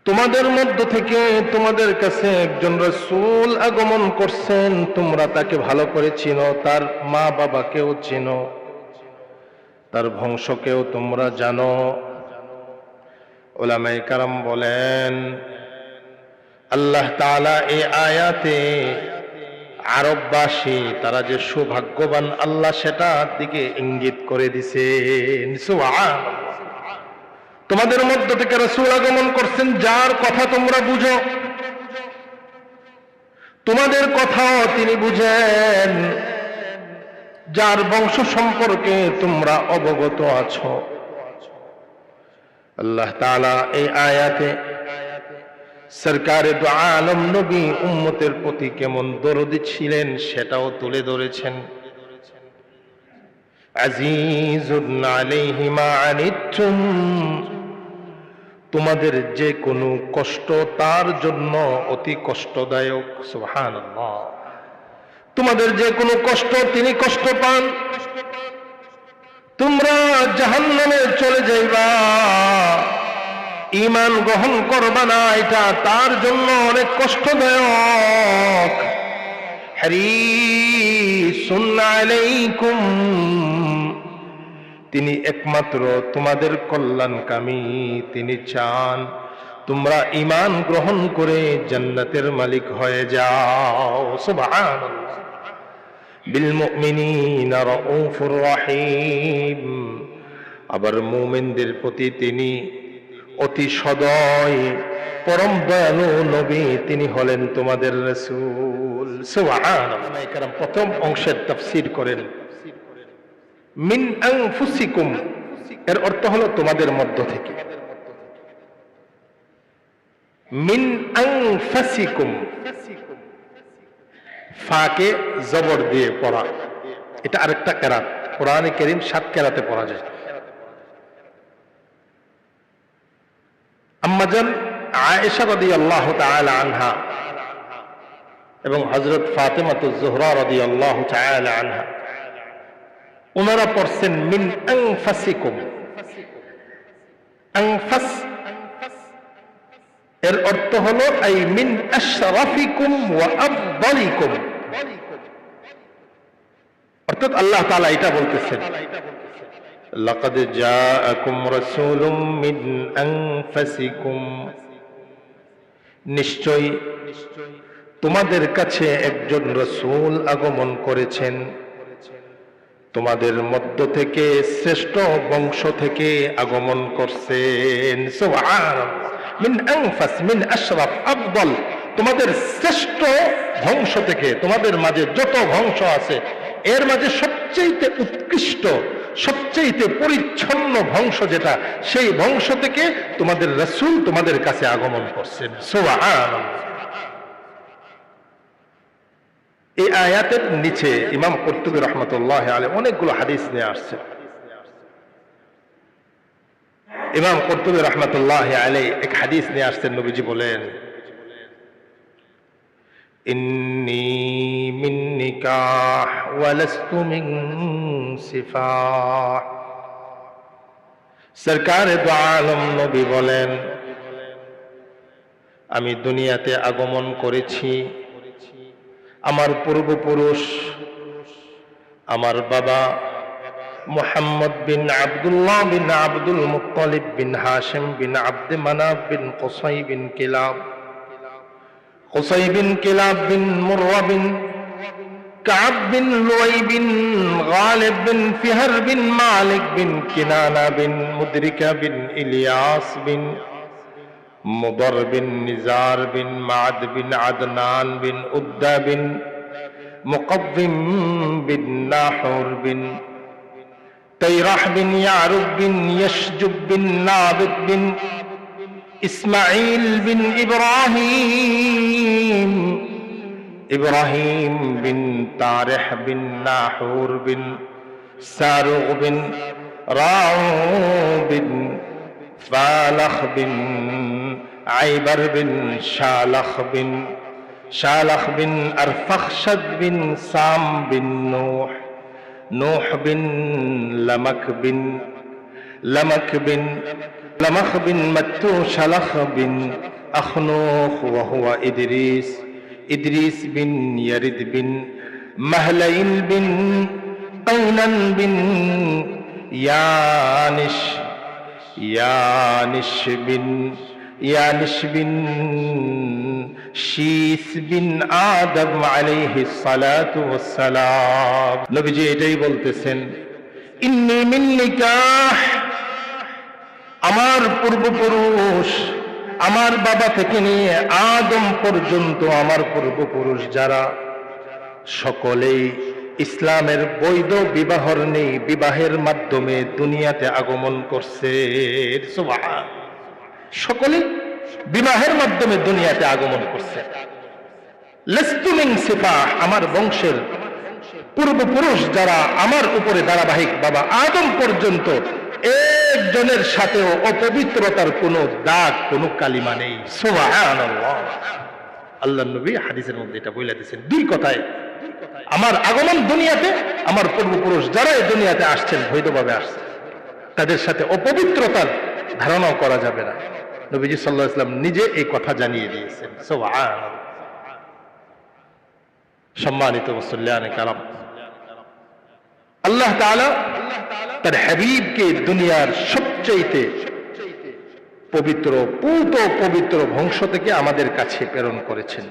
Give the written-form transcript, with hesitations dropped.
তোমাদের মধ্য থেকে তোমাদের কাছে একজন রাসূল আগমন করছেন, তোমরা তাকে ভালো করে চিনো, তার মা বাবাকেও চিনো, তার বংশকেও তোমরা জানো। উলামায়ে কেরাম বলেন, আল্লাহ তাআলা এই আয়াতে আরববাসী তারা যে সৌভাগ্যবান আল্লাহ সেটার দিকে ইঙ্গিত করে দিছেন। সুবহানাল্লাহ। তোমাদের মধ্য থেকে রাসূল আগমন করছেন যার কথা তোমরা বুঝো, তোমাদের কথাও তিনি বুঝেন, যার বংশ সম্পর্কে তোমরা অবগত আছো। আল্লাহ তাআলা এই আয়াতে সরকারে দু আলম নবী উম্মতের প্রতি কেমন দরদি ছিলেন সেটাও তুলে ধরেছেন। আজিজুন আলাইহি মা আনিতুম, তোমাদের যে কোনো কষ্ট তার জন্য অতি কষ্টদায়ক। সুবহানাল্লাহ। তোমাদের যে কোনো কষ্ট তিনি কষ্ট পান, তোমরা জাহান্নামে চলে যাইবা, ঈমান গ্রহণ করবা না, এটা তার জন্য অনেক কষ্টদায়ক। হারিসুন আলাইকুম, তিনি একমাত্র তোমাদের কল্যাণকামী, তিনি চান তোমরা ঈমান গ্রহণ করে জান্নাতের মালিক হয়ে যাও। সুবহানাল্লাহ। বিল মুমিনিনা রাউফুর রহিম, আবার মুমিনদের প্রতি তিনি অতি সদয়, পরম দয়ালু নবী, তিনি হলেন তোমাদের রাসূল। সুবহানাল্লাহ। প্রথম অংশের তাফসীর করেন মিন আনফুসিকুম, এর অর্থ হলো তোমাদের মধ্য থেকে। মিন আনফুসিকুম, ফাকে জবর দিয়ে পড়া, এটা আরেকটা কেরাত, কোরআনে কারীম 7 কেরাতে পড়া যায়। আম্মাজান আয়েশা রাদিয়াল্লাহু তাআলা আনহা এবং হযরত ফাতিমাতুজ জোহরা রাদিয়াল্লাহু তাআলা আনহা, ওনারা পড়ছেন মিন আনফাসিকুম। আনফাস এর অর্থ হলো আই মিন আশরাফিকুম ওয়া আফদালিকুম, অর্থাৎ আল্লাহ তাআলা এটা বলতেছেন, লাকাদ জাআকুম রাসূলুম মিন আনফাসিকুম, নিশ্চয়ই তোমাদের কাছে একজন রাসূল আগমন করেছেন, তোমাদের মধ্য থেকে শ্রেষ্ঠ বংশ থেকে আগমন করছেন। সুবহানাল্লাহ। মিন আনফাস, মিন আশরাফ, আফদল, তোমাদের শ্রেষ্ঠ বংশ থেকে, তোমাদের মাঝে যত বংশ আছে এর মাঝে সবচেয়ে উৎকৃষ্ট, সবচেয়ে পরিচ্ছন্ন বংশ যেটা, সেই বংশ থেকে তোমাদের রাসূল তোমাদের কাছে আগমন করছেন। সুবহানাল্লাহ। এই আয়াতের নিচে ইমাম কুরতুবী রাহমাতুল্লাহি আলাইহি অনেকগুলো হাদিস নিয়ে আসছে। ইমাম কুরতুবী রাহমাতুল্লাহি আলাইহি এক হাদিস নিয়ে আসছেন, নবীজি বলেন, ইন্নী মিন নিকাহ ওয়া লাস্তু মিন সিফাহ। সরকারে দু আলম নবী বলেন, আমি দুনিয়াতে আগমন করেছি, আমার পূর্বপুরুষ, আমার বাবা Muhammad bin Abdullah bin Abdul Muttalib bin Hashim bin Abd Manaf bin Qusai bin Kilab, Qusai bin Kilab bin Murrah bin Kab bin Luay bin Ghalib bin Fihr bin Malik bin Kinanah bin Mudrikah bin Ilyas bin Mudar bin Nizar bin Maad bin Adnan bin Udd bin Muqawwim bin Nahur bin Tayrah bin Yarub bin Yashjub bin Nabit bin Ismail bin Ibrahim, Ibrahim bin Tarih বিন Nahur বিন সারুগ বিন রাউ বিন ফালাখ বিন আইবার বিন শালাখ বিন আরফাখশদ বিন সাম বিন নূহ বিন লামাখ বিন মাত্তু শালাখ বিন আখনুখ ওয়া হুয়া ইদ্রিস, ইদ্রিস বিন ইয়ারিদ বিন মাহলাইল বিন কাইনান বিন ইয়ানিশ, ইয়ানিশ বিন শীস বিন আদম আলাইহিস সালাতু ওয়াস সালাম। নবীজি এটাই বলতেছেন, ইন্নী মিন নিকাহ, আমার পূর্বপুরুষ, আমার বাবা থেকে নিয়ে আদম পর্যন্ত আমার পূর্বপুরুষ যারা, সকলেই ইসলামের বৈধ বিবাহর নেই বিবাহের মাধ্যমে দুনিয়াতে আগমন করছে। সুবহান, সকলে বিবাহের মাধ্যমে দুনিয়াতে আগমন করছে। লাস্তু মিন সিফাহ, আমার বংশের পূর্বপুরুষ যারা আমার উপরে ধারাবাহিক বাবা আদম পর্যন্ত একজনের সাথেও অপবিত্রতার কোনো দাগ, কোনো কালিমা নেই। সুবহানাল্লাহ। আল্লাহর নবী হাদিসের মধ্যে এটা বলে দিয়েছেন। দুই কথায় আমার আগমন দুনিয়াতে, আমার পূর্বপুরুষ যারা এই দুনিয়াতে আসছেন বৈধভাবে আসছেন, তাদের সাথে অপবিত্রতার ধারণাও করা যাবে না। নবীজি সাল্লাল্লাহু আলাইহি ওয়াসাল্লাম নিজে এই কথা জানিয়ে দিয়েছেন। সুবহানাল্লাহ। সম্মানিত মুসল্লিয়ানে কারাম, আল্লাহ তাআলা তার হাবিবকে দুনিয়ার সবচেয়ে পবিত্র, পূত পবিত্র বংশ থেকে আমাদের কাছে প্রেরণ করেছেন।